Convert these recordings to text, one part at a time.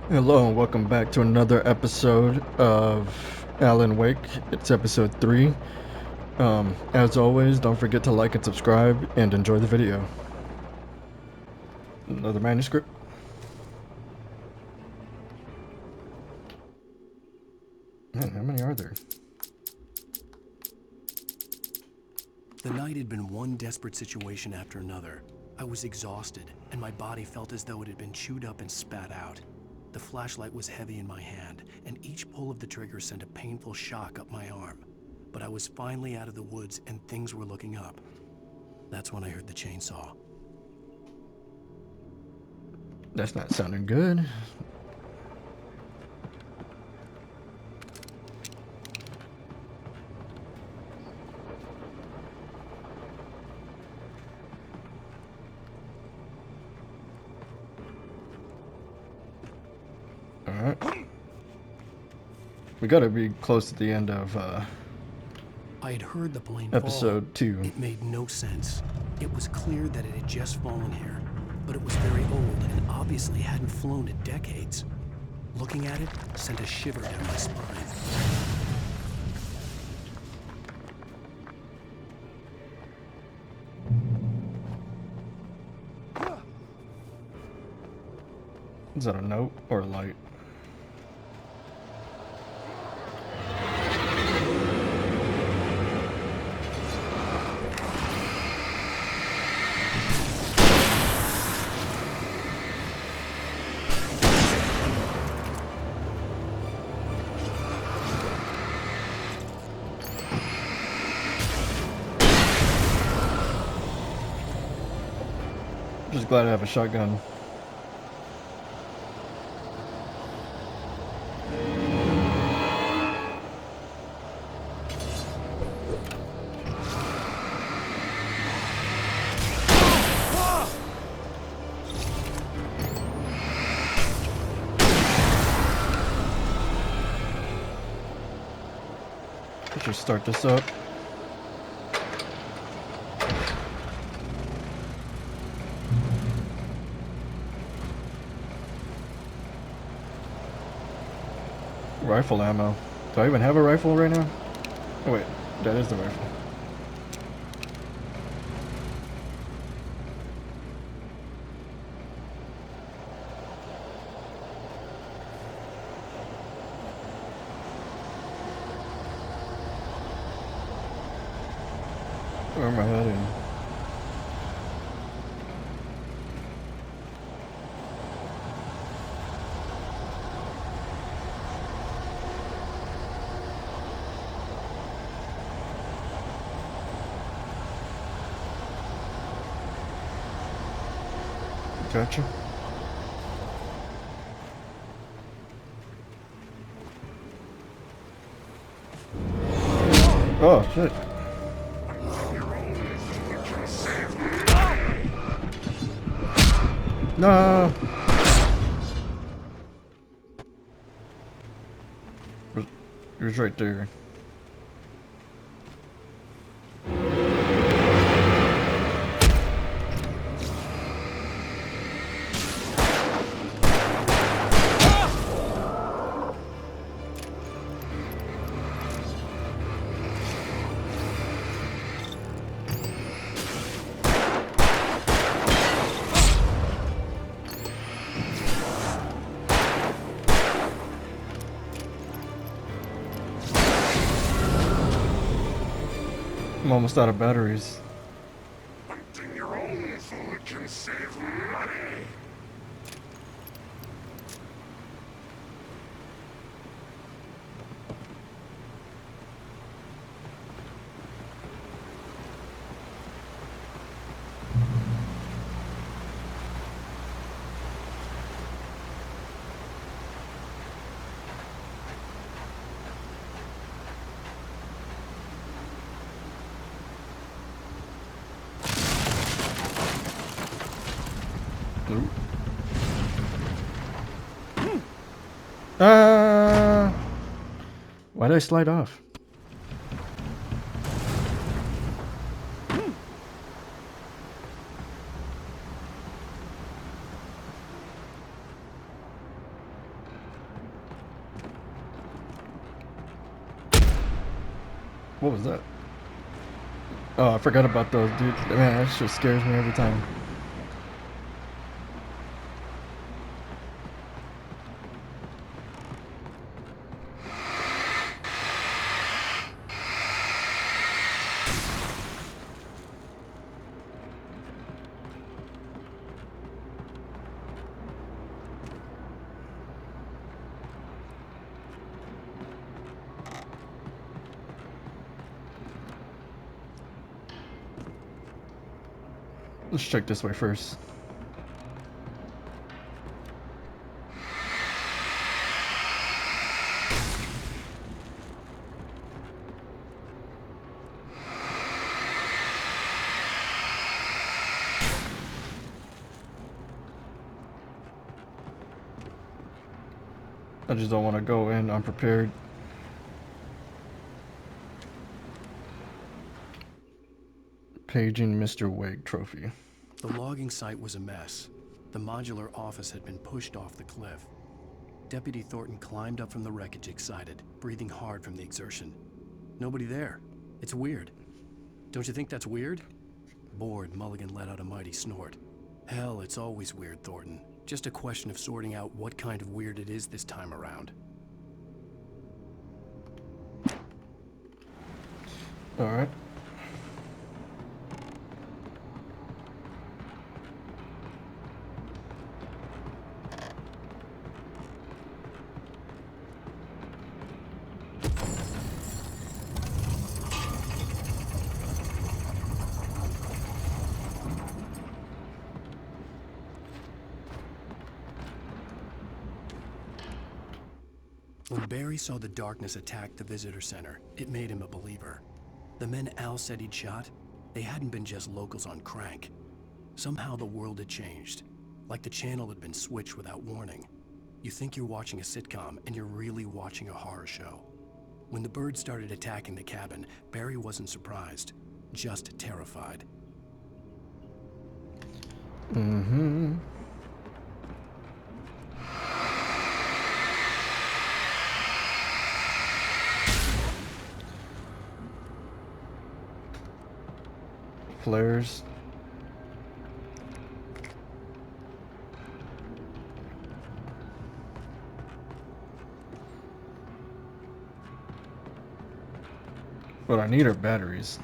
Hello and welcome back to another episode of Alan Wake. It's episode 3. As always, don't forget to like and subscribe and enjoy the video. Another manuscript. Man, how many are there? The night had been one desperate situation after another. I was exhausted, and my body felt as though it had been chewed up and spat out. The flashlight was heavy in my hand, and each pull of the trigger sent a painful shock up my arm. But I was finally out of the woods, and things were looking up. That's when I heard the chainsaw. That's not sounding good. Alright. We gotta be close to the end of I had heard the plane episode fall. 2. It made no sense. It was clear that it had just fallen here, but it was very old and obviously hadn't flown in decades. Looking at it sent a shiver down my spine. Is that a note or a light? Just glad I have a shotgun. Let's just start this up. Rifle ammo. Do I even have a rifle right now? Oh wait, that is the rifle. Where am I heading? Gotcha. Oh shit. No. It was right there. I'm almost out of batteries. Hunting your own food can save money. Ooh. Ah! Why did I slide off? What was that? Oh, I forgot about those, dude. Man, that shit scares me every time. Let's check this way first. I just don't want to go in unprepared. Paging Mr. Wake trophy. The logging site was a mess. The modular office had been pushed off the cliff. Deputy Thornton climbed up from the wreckage excited, breathing hard from the exertion. Nobody there. It's weird. Don't you think that's weird? Bored, Mulligan let out a mighty snort. Hell, it's always weird, Thornton. Just a question of sorting out what kind of weird it is this time around. Alright. When Barry saw the darkness attack the visitor center, it made him a believer. The men Al said he'd shot, they hadn't been just locals on crank. Somehow the world had changed, like the channel had been switched without warning. You think you're watching a sitcom, and you're really watching a horror show. When the birds started attacking the cabin, Barry wasn't surprised, just terrified. Mm-hmm. Flares. What I need are batteries.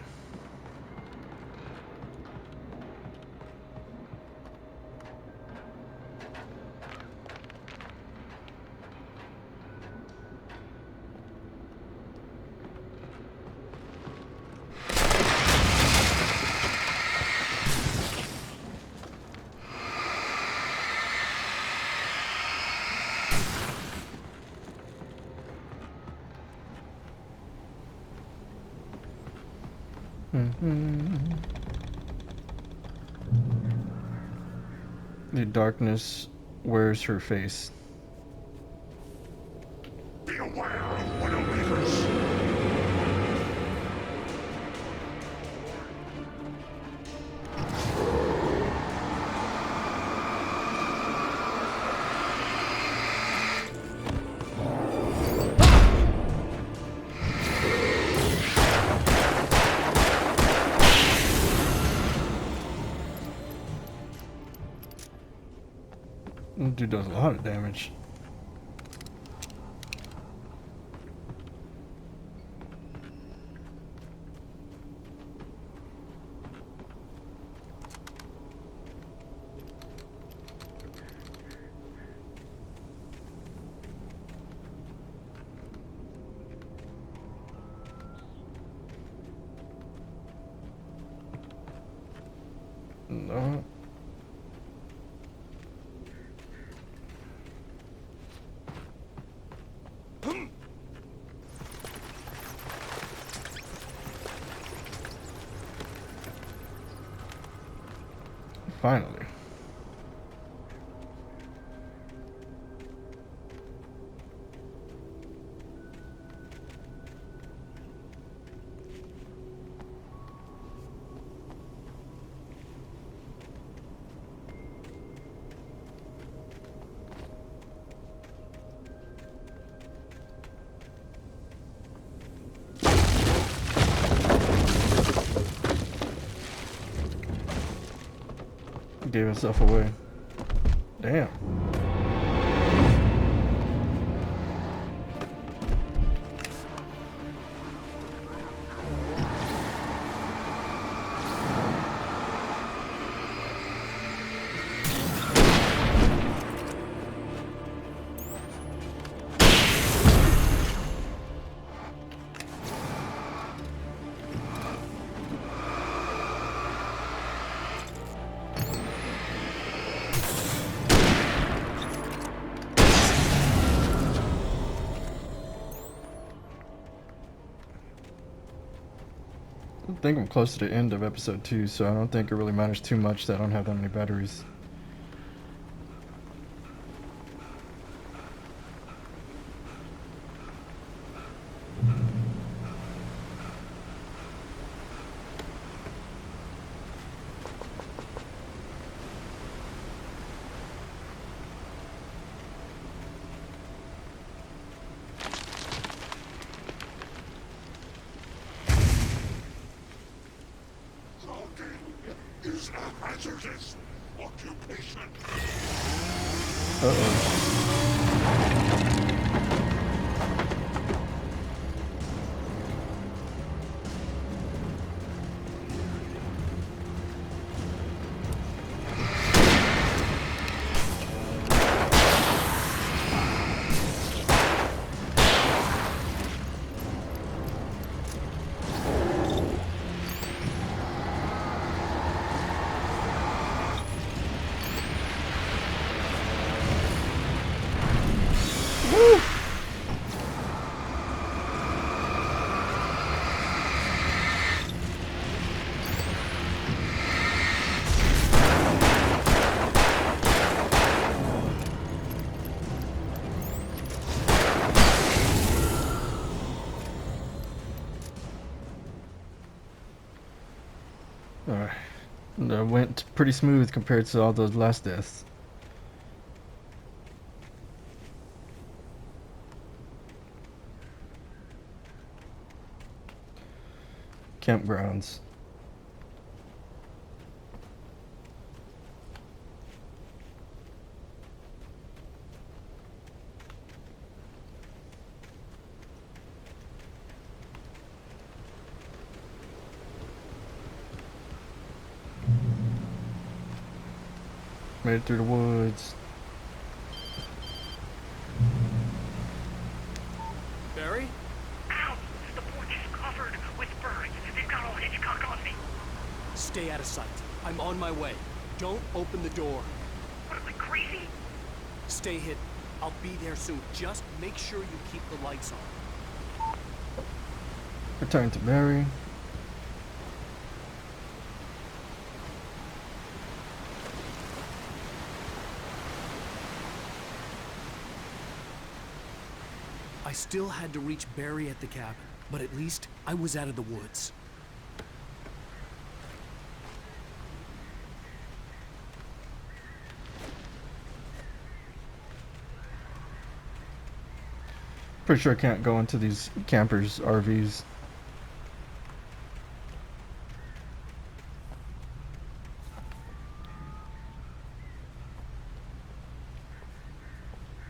The darkness wears her face. Be aware of Widowmakers. That dude does a lot of damage. No. Finally. Gave himself away. Damn. I think I'm close to the end of episode 2, so I don't think it really matters too much that I don't have that many batteries. Is a hazardous occupation. Uh-oh. Alright. That went pretty smooth compared to all those last deaths. Campgrounds. Made it through the woods. Barry? Ow! The porch is covered with birds. They've got all Hitchcock on me. Stay out of sight. I'm on my way. Don't open the door. What am I, crazy? Stay hidden. I'll be there soon. Just make sure you keep the lights on. Return to Mary. I still had to reach Barry at the cabin, but at least I was out of the woods. Pretty sure I can't go into these campers' RVs.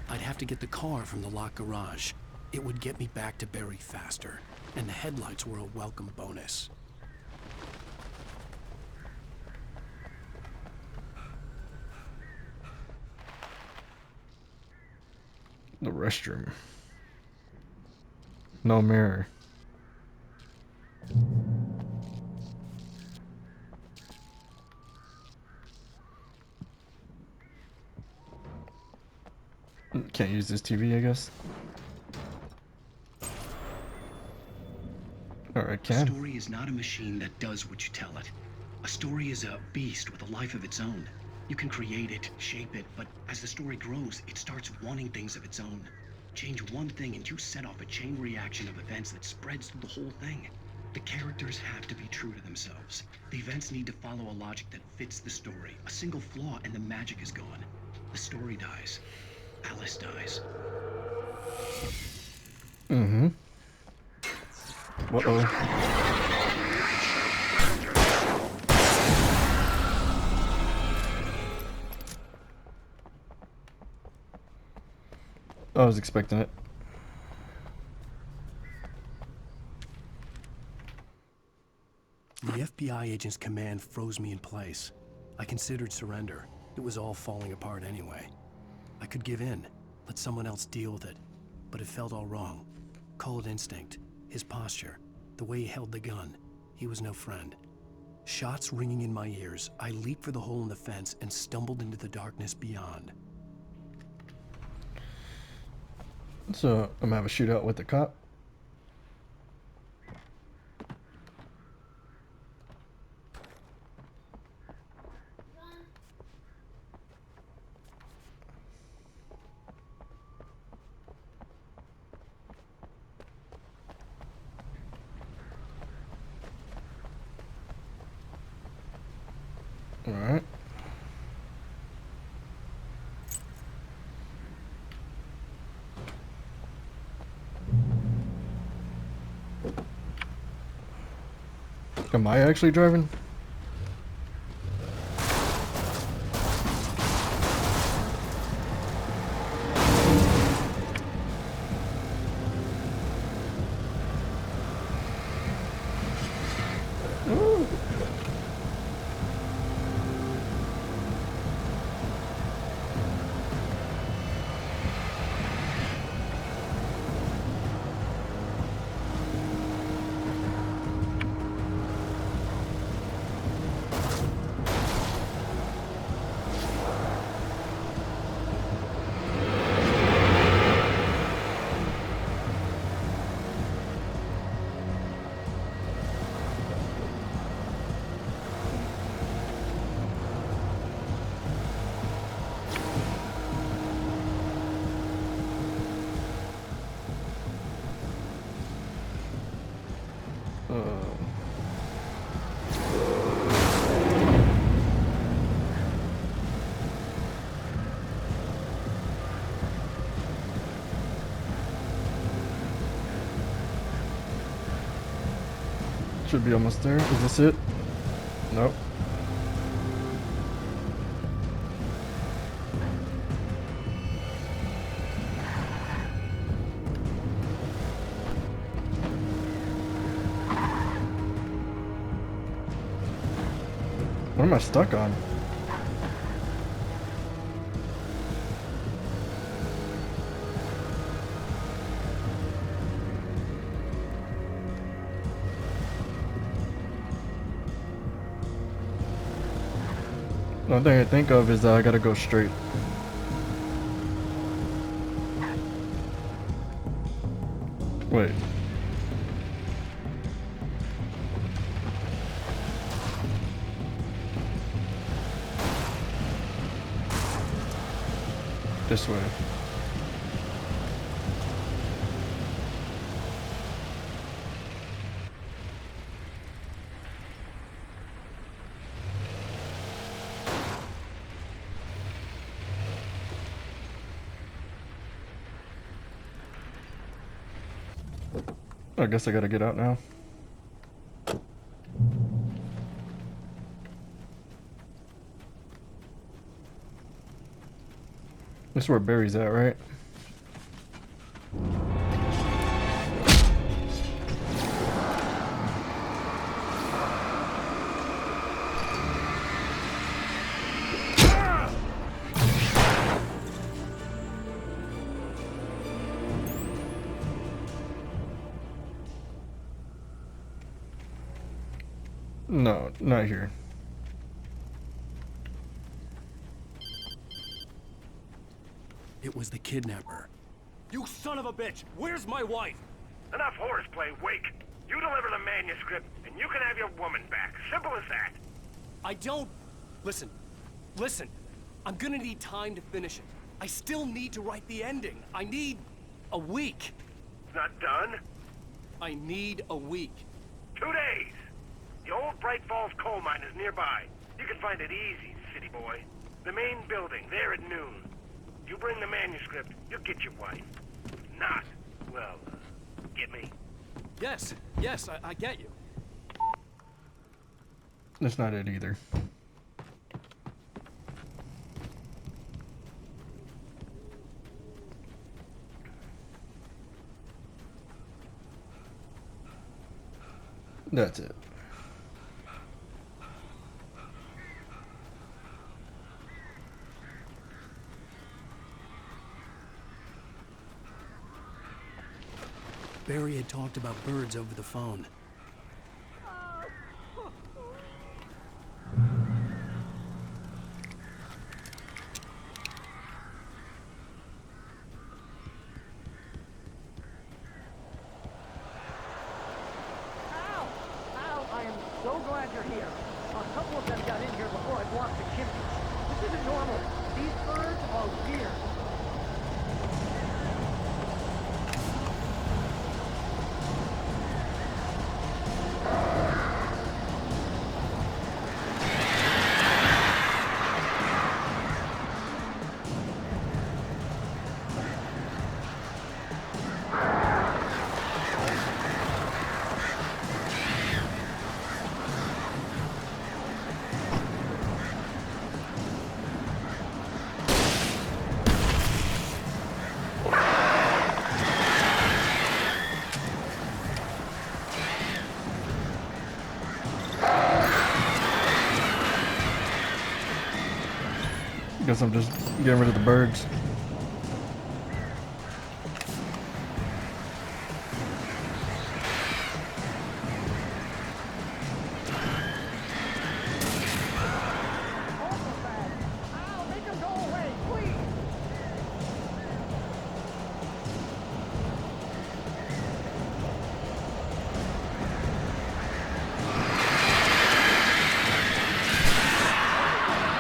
I'd have to get the car from the locked garage. It would get me back to Barry faster, and the headlights were a welcome bonus. The restroom. No mirror. Can't use this TV, I guess. Or I A can. story is not a machine that does what you tell it. A story is a beast with a life of its own. You can create it, shape it, but as the story grows, it starts wanting things of its own. Change one thing and you set off a chain reaction of events that spreads through the whole thing. The characters have to be true to themselves. The events need to follow a logic that fits the story. A single flaw and the magic is gone. The story dies. Alice dies. Mm-hmm. Uh-oh. I was expecting it. The FBI agent's command froze me in place. I considered surrender. It was all falling apart anyway. I could give in, let someone else deal with it, but it felt all wrong. Call it instinct, his posture, the way he held the gun. He was no friend. Shots ringing in my ears, I leaped for the hole in the fence and stumbled into the darkness beyond. So I'm gonna have a shootout with the cop. All right. Am I actually driving? Ooh. Should be almost there. Is this it? Nope. What am I stuck on? The only thing I think of is that I gotta go straight. Wait. This way. I guess I gotta get out now. This is where Barry's at, right? No, not here. It was the kidnapper. You son of a bitch! Where's my wife? Enough horseplay, Wake. You deliver the manuscript, and you can have your woman back. Simple as that. I don't... Listen. Listen. I'm gonna need time to finish it. I still need to write the ending. I need... a week. Not done? I need a week. 2 days. The old Bright Falls coal mine is nearby. You can find it easy, city boy. The main building, there at noon. You bring the manuscript, you'll get your wife. Not, well, get me? Yes, I get you. That's not it either. That's it. Barry had talked about birds over the phone. Al! Al, I am so glad you're here. A couple of them got in here before I blocked the chimneys. This isn't normal. These birds are weird. Guess I'm just getting rid of the birds. Awful bad. Al, make them go away, please!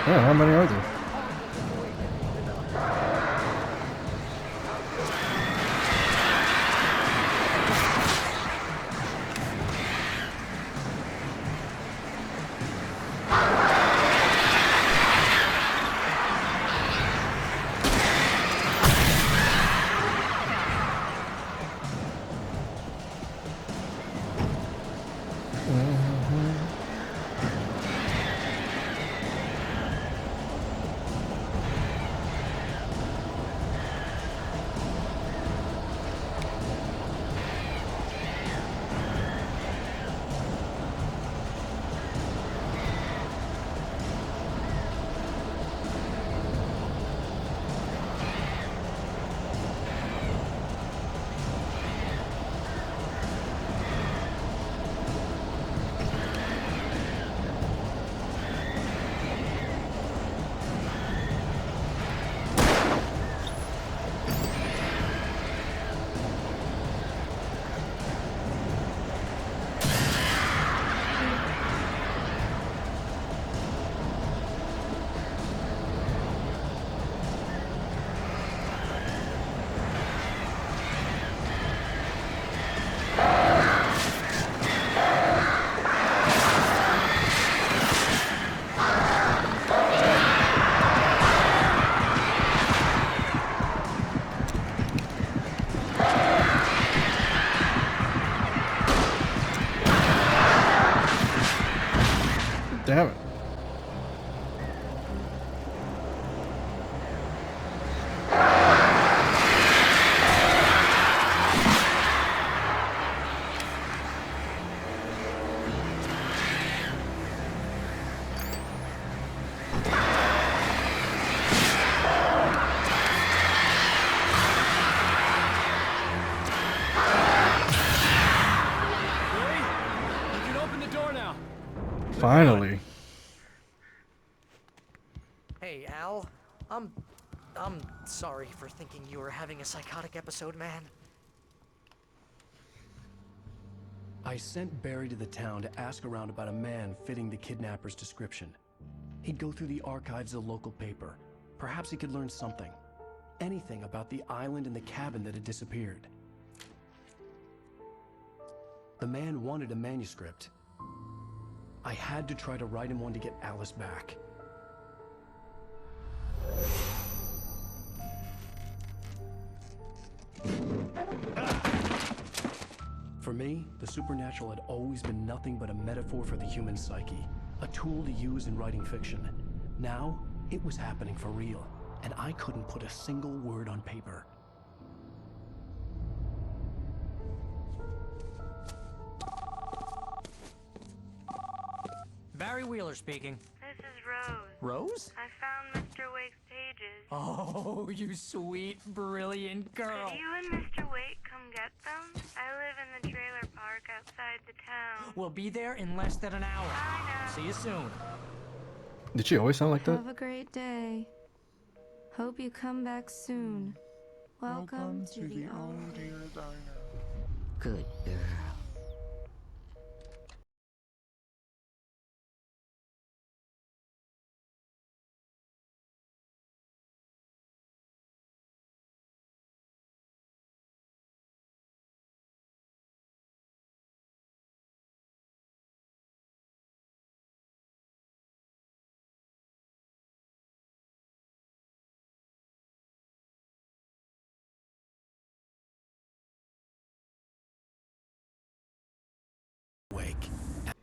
Yeah, how many are there? Damn it. Billy, you can open the door now. Finally. Hey, Al. I'm sorry for thinking you were having a psychotic episode, man. I sent Barry to the town to ask around about a man fitting the kidnapper's description. He'd go through the archives of the local paper. Perhaps he could learn something. Anything about the island and the cabin that had disappeared. The man wanted a manuscript. I had to try to write him one to get Alice back. For me, the supernatural had always been nothing but a metaphor for the human psyche, a tool to use in writing fiction. Now, it was happening for real, and I couldn't put a single word on paper. Barry Wheeler speaking. This is Rose. Rose? I found Mr. Wake's pages. Oh, you sweet, brilliant girl. Could you and Mr. Wake come get them? I live in the trailer park outside the town. We'll be there in less than an hour. I know. See you soon. Did she always sound like that? Have a great day. Hope you come back soon. Welcome to the old dear diner. Good girl. Wake.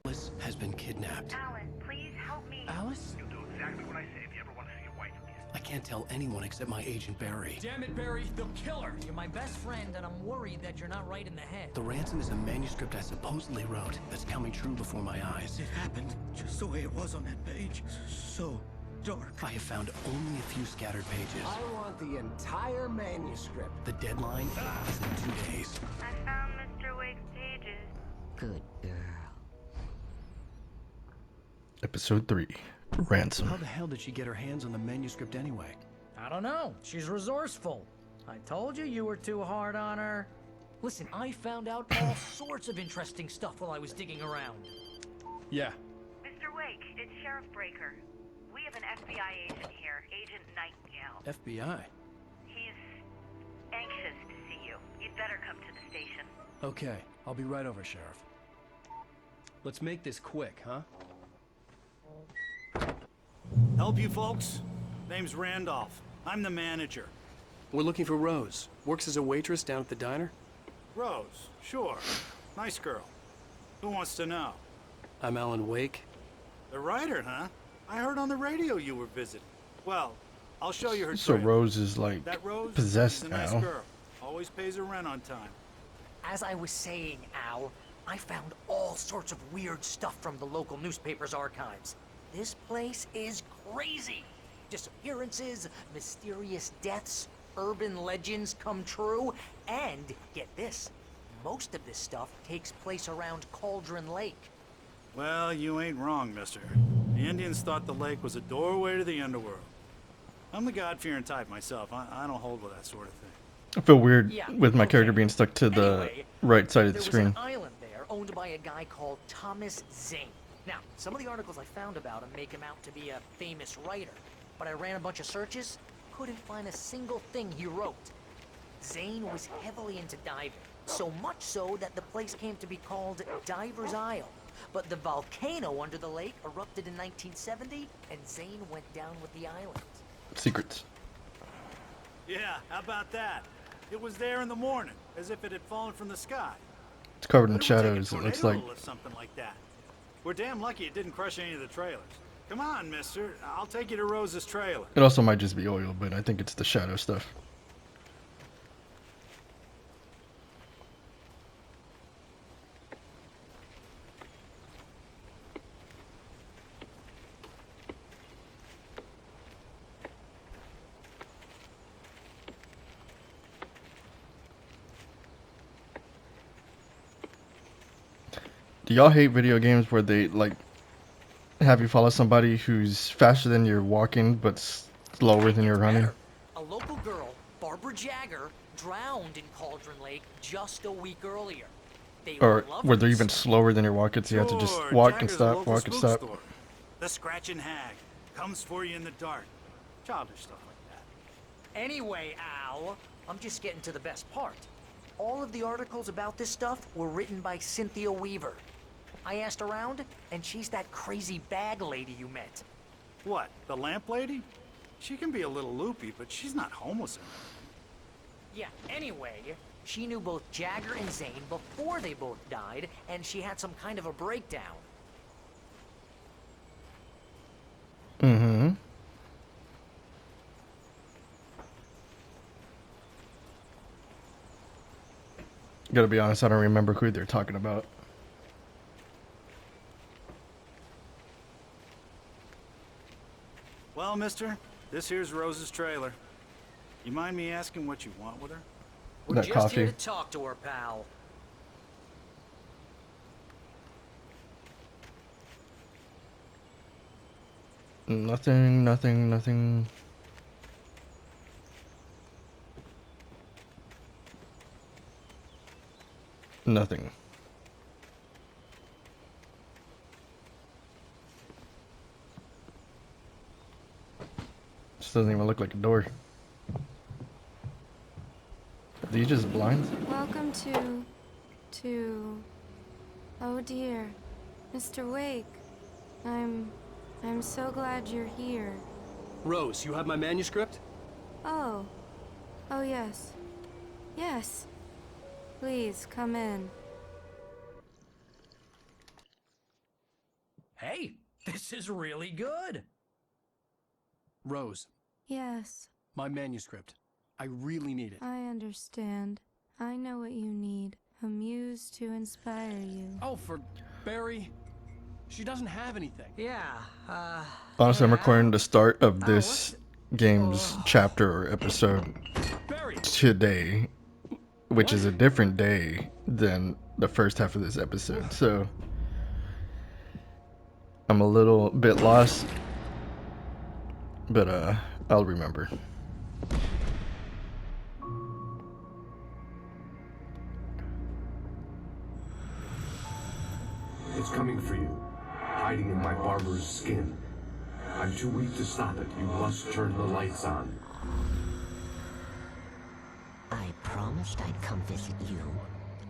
Alice has been kidnapped. Alan, please help me. Alice? You'll do exactly what I say if you ever want to see your wife again. I can't tell anyone except my agent Barry. Damn it, Barry, they'll kill her. You're my best friend, and I'm worried that you're not right in the head. The ransom is a manuscript I supposedly wrote that's coming true before my eyes. It happened just the way it was on that page. So dark. I have found only a few scattered pages. I want the entire manuscript. The deadline is in 2 days. I found Mr. Wake's pages. Good girl. Episode 3. Ransom. How the hell did she get her hands on the manuscript anyway? I don't know. She's resourceful. I told you you were too hard on her. Listen, I found out all sorts of interesting stuff while I was digging around. Yeah. Mr. Wake, it's Sheriff Breaker. We have an FBI agent here, Agent Nightingale. FBI? He's anxious to see you. You'd better come to the station. Okay, I'll be right over, Sheriff. Let's make this quick, huh? Help you folks? Name's Randolph. I'm the manager. We're looking for Rose. Works as a waitress down at the diner. Rose, sure. Nice girl. Who wants to know? I'm Alan Wake. The writer, huh? I heard on the radio you were visiting. Well, I'll show you her So trailer. Rose is like That Rose possessed is a nice now. girl. Always pays her rent on time. As I was saying, Al, I found all sorts of weird stuff from the local newspaper's archives. This place is crazy. Disappearances, mysterious deaths, urban legends come true, and get this, most of this stuff takes place around Cauldron Lake. Well, you ain't wrong, mister. The Indians thought the lake was a doorway to the underworld. I'm the God-fearing type myself. I don't hold with that sort of thing. I feel weird Yeah, with my character okay. being stuck to the Anyway, right side of the there was screen. an island there owned by a guy called Thomas Zane. Now, some of the articles I found about him make him out to be a famous writer, but I ran a bunch of searches, couldn't find a single thing he wrote. Zane was heavily into diving, so much so that the place came to be called Diver's Isle. But the volcano under the lake erupted in 1970, and Zane went down with the island. Secrets. Yeah, how about that? It was there in the morning, as if it had fallen from the sky. It's covered in But it would take a shadows. It looks tornado like to lift something like that. We're damn lucky it didn't crush any of the trailers. Come on, mister. I'll take you to Rose's trailer. it also might just be oil, but I think it's the shadow stuff. Do y'all hate video games where they like have you follow somebody who's faster than you're walking but slower than you're running? A local girl, Barbara Jagger, drowned in Cauldron Lake just a week earlier. They Or were where they're even lovers. slower than you're walking, so you have to just Sure, walk and Jagger's a stop, local walk and spook stop. store. The Scratching Hag comes for you in the dark. Childish stuff like that. Anyway, Al, I'm just getting to the best part. All of the articles about this stuff were written by Cynthia Weaver. I asked around, and she's that crazy bag lady you met. What, the lamp lady? She can be a little loopy, but she's not homeless or anything. Yeah, anyway, she knew both Jagger and Zane before they both died, and she had some kind of a breakdown. Mm-hmm. Gotta be honest, I don't remember who they're talking about. mister. This here's Rose's trailer. You mind me asking what you want with her? We're That just here coffee. to talk to her, pal. Nothing, nothing, nothing. Nothing. This doesn't even look like a door. Are these just blinds? Welcome to... Oh dear. Mr. Wake. I'm so glad you're here. Rose, you have my manuscript? Oh. Oh yes. Yes. Please, come in. Hey, this is really good. Rose, Yes, my manuscript. I really need it. I understand. I know what you need. A muse to inspire you. Oh, for Barry? She doesn't have anything. Yeah, Honestly, I'm yeah. recording the start of what's this game's chapter or episode Barry! today, which is a different day than the first half of this episode. So I'm a little bit lost, but I'll remember. It's coming for you, hiding in my barber's skin. I'm too weak to stop it. You must turn the lights on. I promised I'd come visit you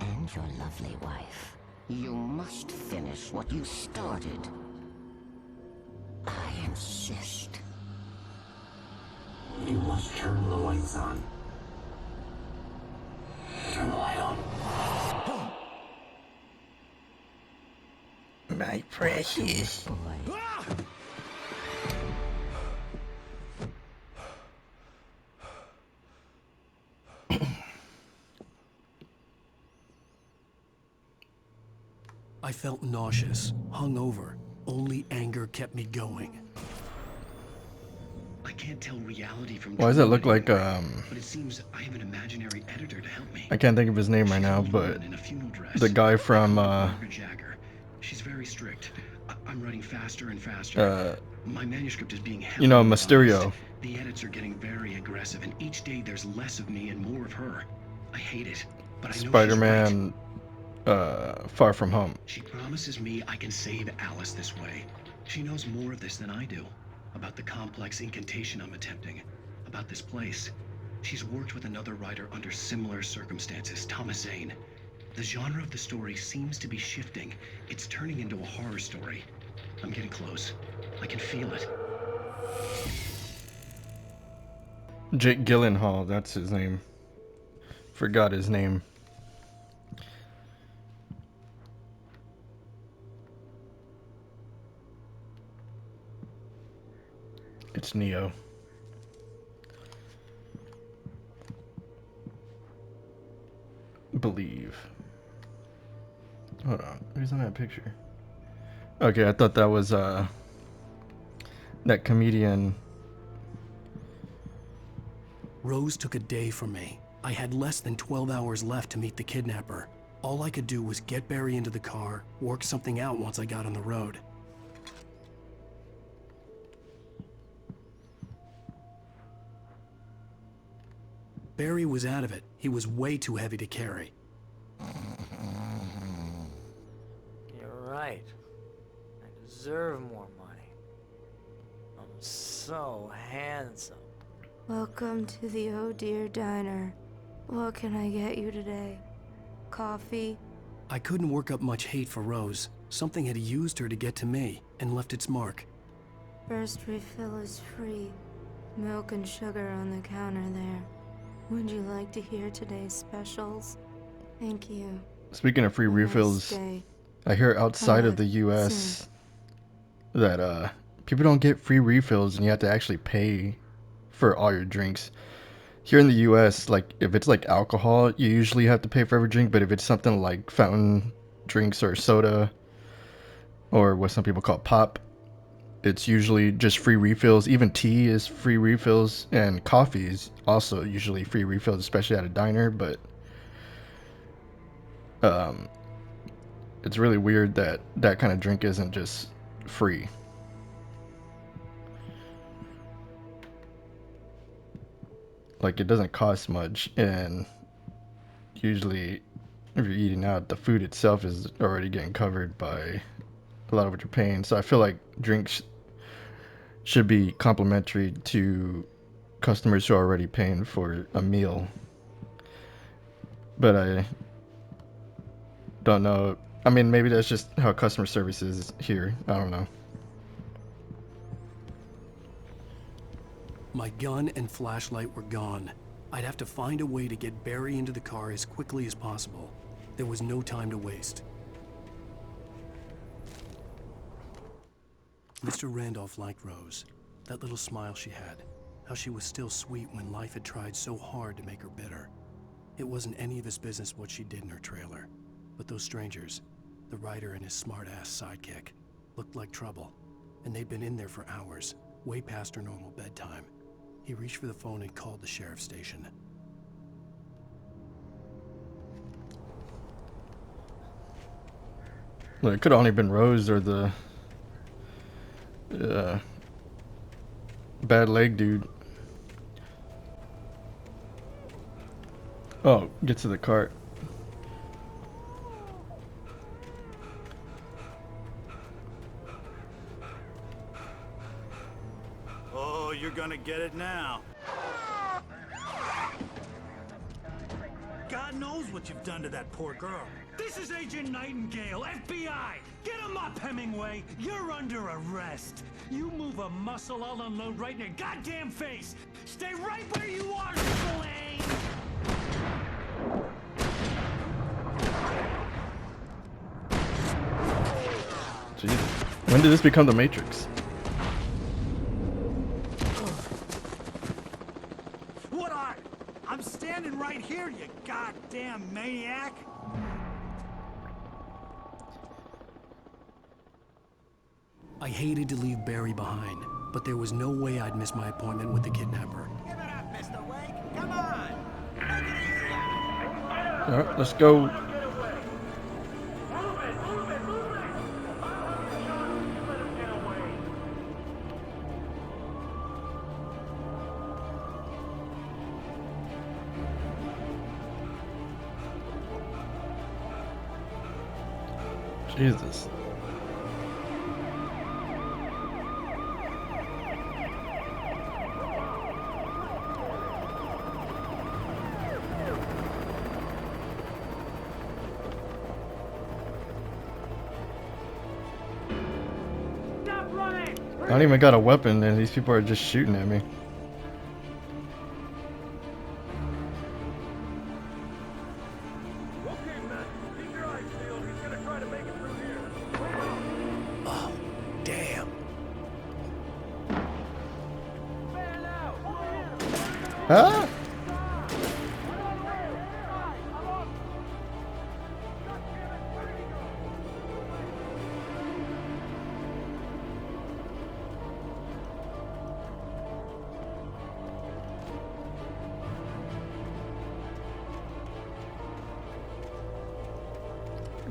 and your lovely wife. You must finish what you started. I insist. You must turn the lights on. Turn the light on. My precious. I felt nauseous, hungover. Only anger kept me going. I can't tell reality from Why does it look dream like anymore, but it seems I have an imaginary editor to help me. I can't think of his name right now, but the guy from Jagger. She's very strict. I'm writing faster and faster. My manuscript is being you know, heavily Mysterio. revised. The edits are getting very aggressive, and each day there's less of me and more of her. I hate it, but I know she's right. Spider-Man Far From Home. She promises me I can save Alice this way. She knows more of this than I do. About the complex incantation I'm attempting. About this place. She's worked with another writer under similar circumstances, Thomas Zane. The genre of the story seems to be shifting. It's turning into a horror story. I'm getting close. I can feel it. Jake Gyllenhaal, that's his name. Forgot his name. It's Neo. Believe. Hold on, who's in that picture? Okay, I thought that was that comedian. Rose took a day from me. I had less than 12 hours left to meet the kidnapper. All I could do was get Barry into the car, work something out once I got on the road. Barry was out of it. He was way too heavy to carry. You're right. I deserve more money. I'm so handsome. Welcome to the Oh Dear Diner. What can I get you today? Coffee? I couldn't work up much hate for Rose. Something had used her to get to me and left its mark. First refill is free. Milk and sugar on the counter there. Would you like to hear today's specials? Thank you. Speaking of free refills, I hear outside of the US that people don't get free refills and you have to actually pay for all your drinks. Here in the US, like if it's like alcohol, you usually have to pay for every drink, but if it's something like fountain drinks or soda or what some people call pop, it's usually just free refills. Even tea is free refills, and coffee is also usually free refills, especially at a diner. But it's really weird that that kind of drink isn't just free. Like, it doesn't cost much, and usually if you're eating out, the food itself is already getting covered by a lot of what you're paying. So I feel like drinks should be complimentary to customers who are already paying for a meal. But I don't know. I mean, maybe that's just how customer service is here. I don't know. My gun and flashlight were gone. I'd have to find a way to get Barry into the car as quickly as possible. There was no time to waste. Mr. Randolph liked Rose. That little smile she had. How she was still sweet when life had tried so hard to make her bitter. It wasn't any of his business what she did in her trailer. But those strangers, the writer and his smart-ass sidekick, looked like trouble. And they'd been in there for hours, way past her normal bedtime. He reached for the phone and called the sheriff's station. Well, it could have only been Rose or the bad leg dude. Oh, get to the cart. Oh, you're gonna get it now. God knows what you've done to that poor girl. This is Agent Nightingale, FBI! Get him up, Hemingway! You're under arrest! You move a muscle, I'll unload right in your goddamn face! Stay right where you are, Slane! Jesus. When did this become the Matrix? What are? I'm standing right here, you goddamn maniac! I hated to leave Barry behind, but there was no way I'd miss my appointment with the kidnapper. Give it up, Mr. Wake. Come on. Take it easy. Alright, let's go. Jesus. I don't even got a weapon and these people are just shooting at me. Oh, damn. Ah!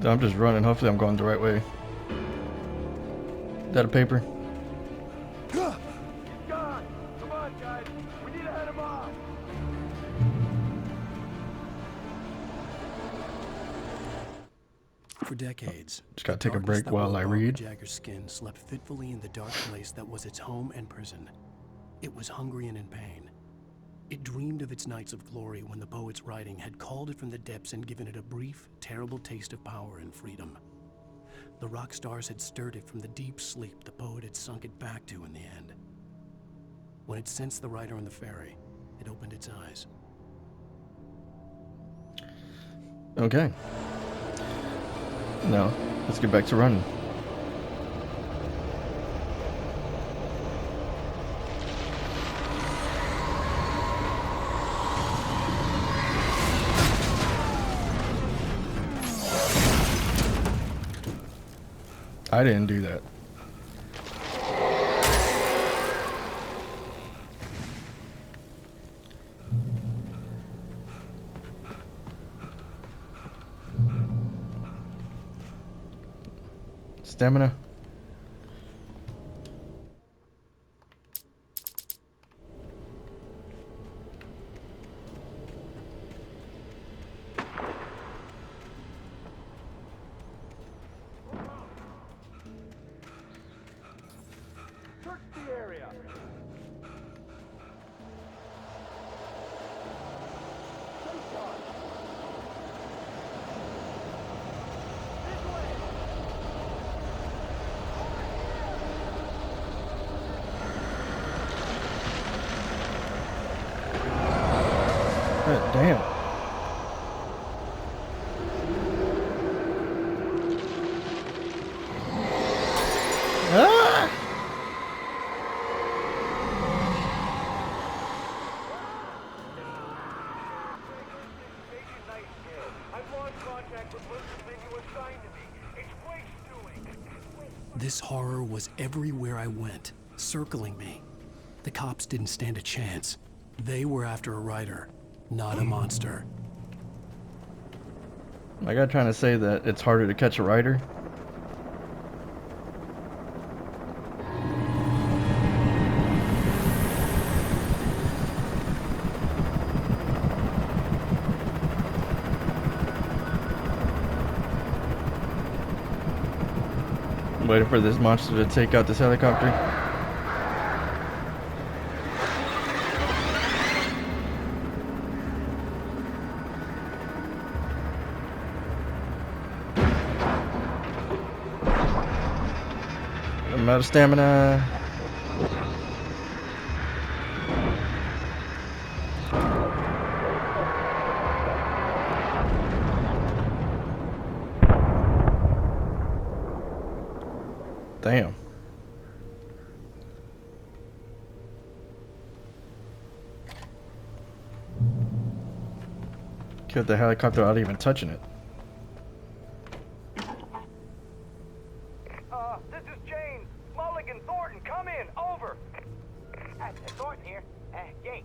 I'm just running. Hopefully I'm going the right way. Is that a paper? He's gone. Come on, guys. We need to head him off. For decades, Just gotta the take a darkness break that while wove I Barbara read. Jagger's skin slept fitfully in the dark place that was its home and prison. It was hungry and in pain. It dreamed of its nights of glory when the poet's writing had called it from the depths and given it a brief, terrible taste of power and freedom. The rock stars had stirred it from the deep sleep the poet had sunk it back to in the end. When it sensed the writer on the ferry, it opened its eyes. Okay. Now, let's get back to running. I didn't do that. Stamina. Search the area. God damn. Ah! This horror was everywhere I went, circling me. The cops didn't stand a chance. They were after a writer, not a monster. I got trying to say that it's harder to catch a rider. Waiting for this monster to take out this helicopter. I'm out of stamina. Damn. Killed the helicopter without even touching it. This is James. Mulligan, Thornton, come in. Over. Thornton here. James,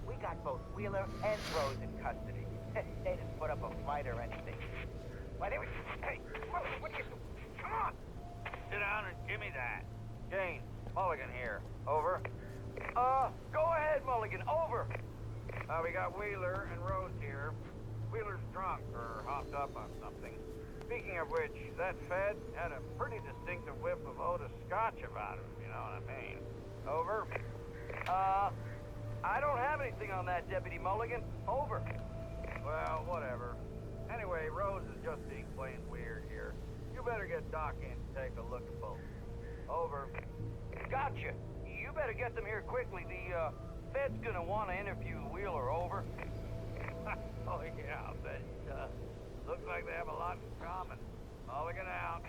we got both Wheeler and Rose in custody. They didn't put up a fight or anything. Why, they were... Hey, what are you doing? Come on. Sit down and give me that. James, Mulligan here. Over. Go ahead, Mulligan. Over. We got Wheeler and Rose here. Wheeler's drunk or hopped up on something. Speaking of which, that Fed had a pretty distinctive whiff of Otis Scotch about him, you know what I mean? Over. I don't have anything on that, Deputy Mulligan. Over. Well, whatever. Anyway, Rose is just being plain weird here. You better get Doc in to take a look at both. Over. Gotcha. You better get them here quickly. The Fed's gonna want to interview Wheeler. Over. Oh yeah, but looks like they have a lot in common. Mulligan out.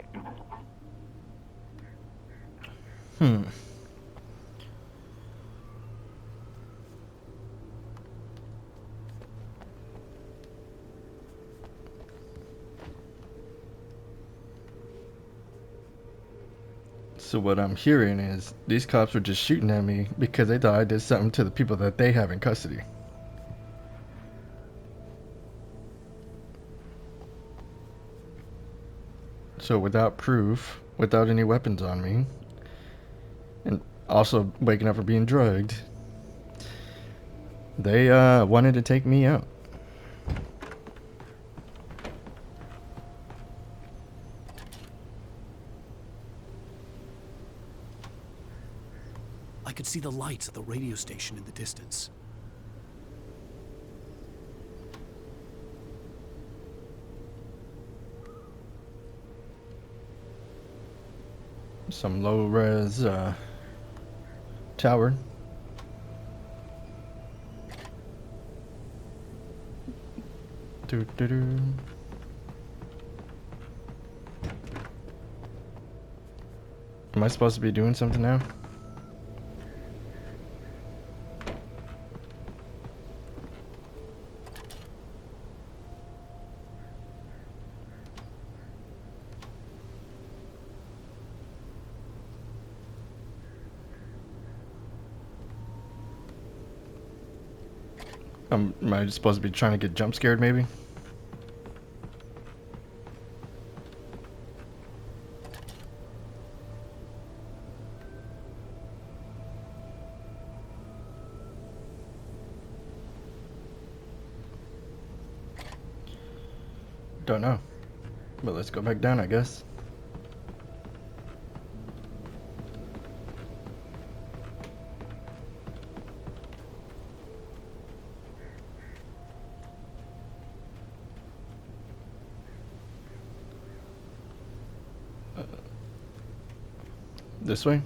So what I'm hearing is these cops were just shooting at me because they thought I did something to the people that they have in custody. So without proof, without any weapons on me, and also waking up for being drugged, they wanted to take me out. I could see the lights of the radio station in the distance. Some low-res tower. Doo-doo-doo. Am I supposed to be doing something now? Am I supposed to be trying to get jump scared, maybe? Don't know. But let's go back down, I guess. This way?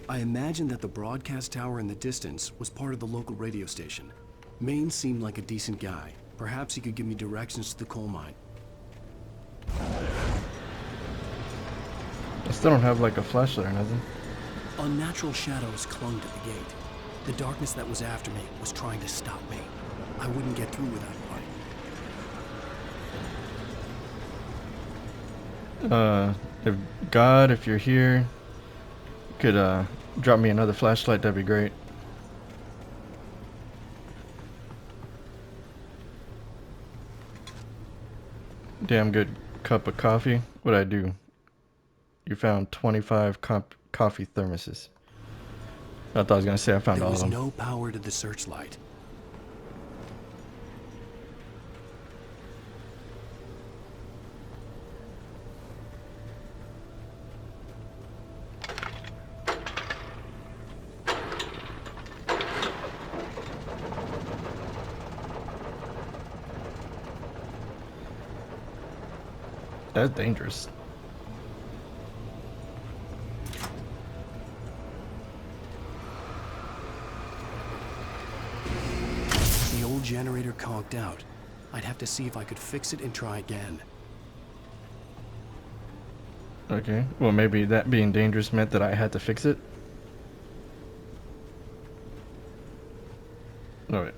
I imagined that the broadcast tower in the distance was part of the local radio station. Maine seemed like a decent guy. Perhaps he could give me directions to the coal mine. I still don't have like a flashlight or nothing. Unnatural shadows clung to the gate. The darkness that was after me was trying to stop me. I wouldn't get through without a light. If you're here, you could drop me another flashlight, that'd be great. Damn good cup of coffee. What'd I do? You found 25 coffee thermoses. I thought I was gonna say I found There all of was them. no power to the searchlight. That's dangerous. The old generator conked out. I'd have to see if I could fix it and try again. Okay, well maybe that being dangerous meant that I had to fix it. Oh wait.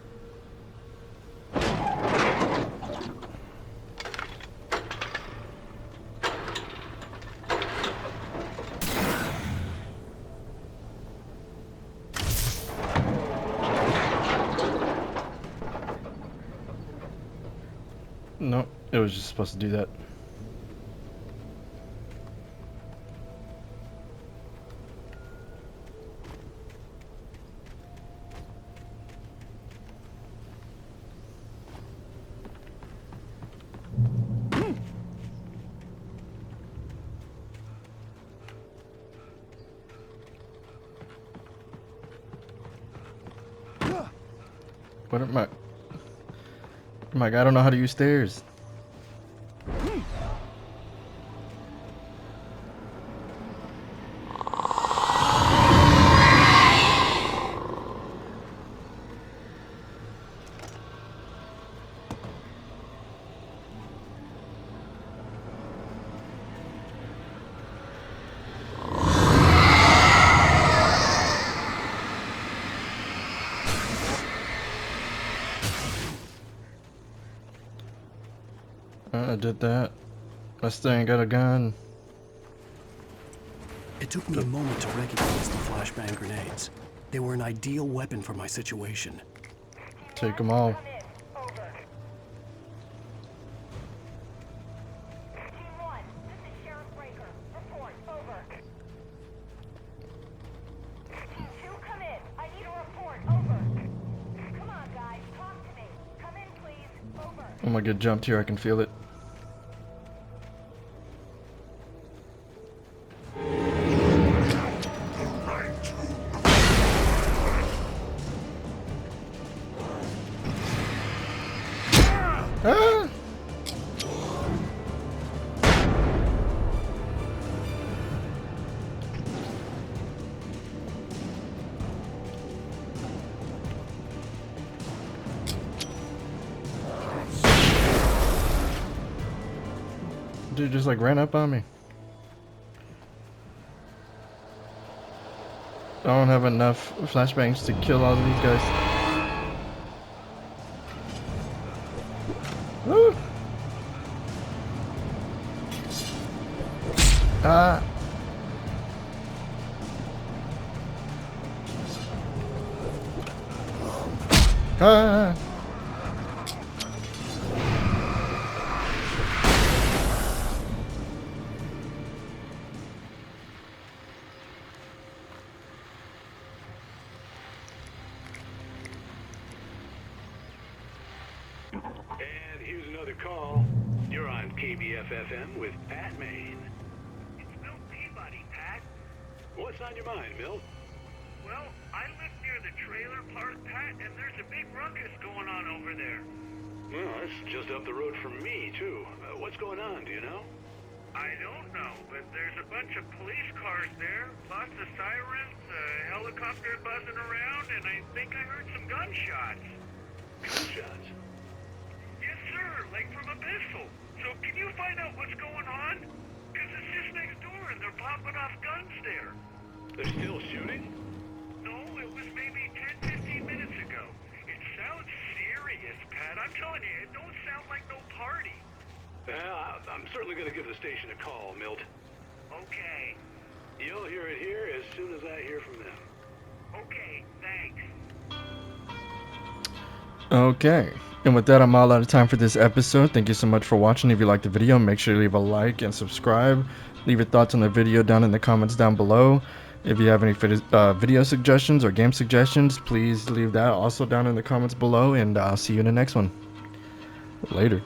No, it was just supposed to do that. What am I? Oh my god, I don't know how to use stairs. I did that. I still ain't got a gun. It took me a moment to recognize the flashbang grenades. They were an ideal weapon for my situation. Take them all. I'm gonna get jumped here, I can feel it. Ah! Dude just like ran up on me. I don't have enough flashbangs to kill all of these guys. Woo! Ah! Ah! And here's another call. You're on KBF-FM with Pat Maine. It's Milt Peabody, Pat. What's on your mind, Milt? Well, I live near the trailer park, Pat, and there's a big ruckus going on over there. Well, that's just up the road from me, too. What's going on, do you know? I don't know, but there's a bunch of police cars there, lots of sirens, a helicopter buzzing around, and I think I heard some gunshots. Gunshots? Yes, sir, like from a pistol. So can you find out what's going on? Because it's just next door and they're popping off guns there. They're still shooting? No, it was maybe 10, 15 minutes ago. It sounds serious, Pat. I'm telling you, it don't sound like no party. I'm certainly going to give the station a call, Milt. Okay. You'll hear it here as soon as I hear from them. Okay, thanks. Okay. And with that, I'm all out of time for this episode. Thank you so much for watching. If you liked the video, make sure to leave a like and subscribe. Leave your thoughts on the video down in the comments down below. If you have any video suggestions or game suggestions, please leave that also down in the comments below. And I'll see you in the next one. Later.